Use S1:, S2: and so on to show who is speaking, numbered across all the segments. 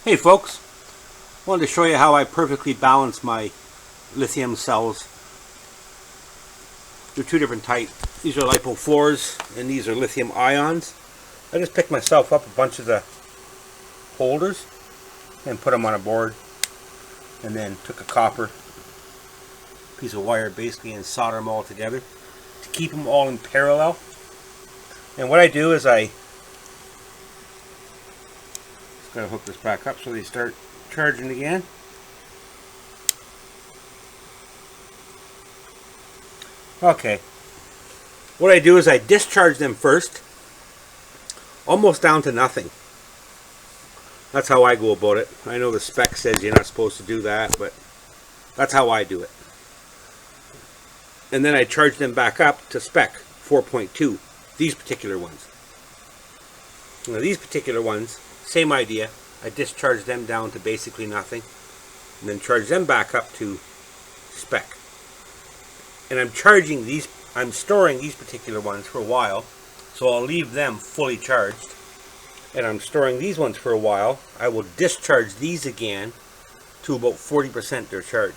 S1: Hey folks, wanted to show you how I perfectly balance my lithium cells. They're two different types. These are lipo floors and these are lithium ions. I just picked myself up a bunch of the holders and put them on a board, and then took a copper piece of wire basically and solder them all together to keep them all in parallel. And what I do is I just gotta hook this back up so they start charging again. Okay, what I do is I discharge them first, almost down to nothing. That's how I go about it. I know the spec says you're not supposed to do that, but that's how I do it. And then I charge them back up to spec 4.2, these particular ones. Now these particular ones, same idea. I discharge them down to basically nothing, and then charge them back up to spec. And I'm storing these particular ones for a while, so I'll leave them fully charged. And I'm storing these ones for a while. I will discharge these again to about 40% their charge,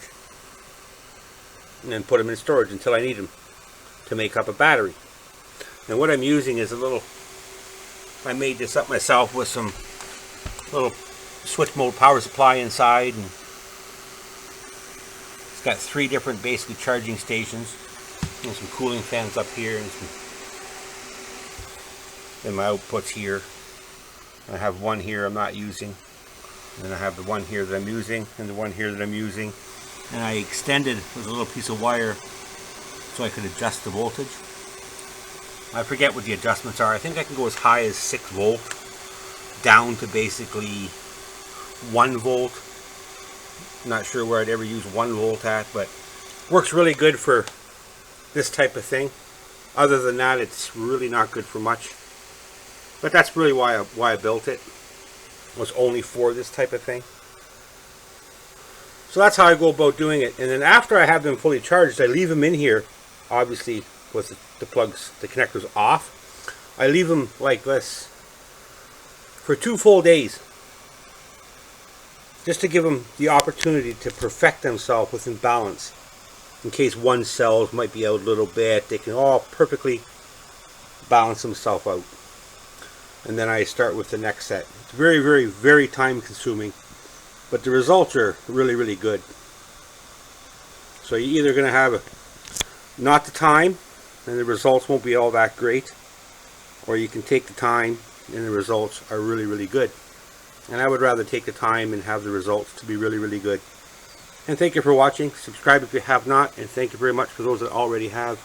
S1: and then put them in storage until I need them to make up a battery. And what I'm using is I made this up myself with some little switch mode power supply inside, and it's got 3 different basically charging stations and some cooling fans up here, and my outputs here. I have one here I'm not using, and then I have the one here that I'm using, and the one here that I'm using. And I extended with a little piece of wire so I could adjust the voltage. I forget what the adjustments are. I think I can go as high as 6 volt down to basically 1 volt. I'm not sure where I'd ever use 1 volt at, but works really good for this type of thing. Other than that, it's really not good for much. But that's really why I built it. It was only for this type of thing. So that's how I go about doing it. And then after I have them fully charged, I leave them in here, obviously with the plugs, the connectors off. I leave them like this for 2 full days, just to give them the opportunity to perfect themselves within balance. In case one cell might be out a little bit, they can all perfectly balance themselves out. And then I start with the next set. It's very, very, very time consuming, but the results are really, really good. So you're either going to have not the time and the results won't be all that great, or you can take the time and the results are really, really good. And I would rather take the time and have the results to be really, really good. And thank you for watching. Subscribe if you have not, and thank you very much for those that already have.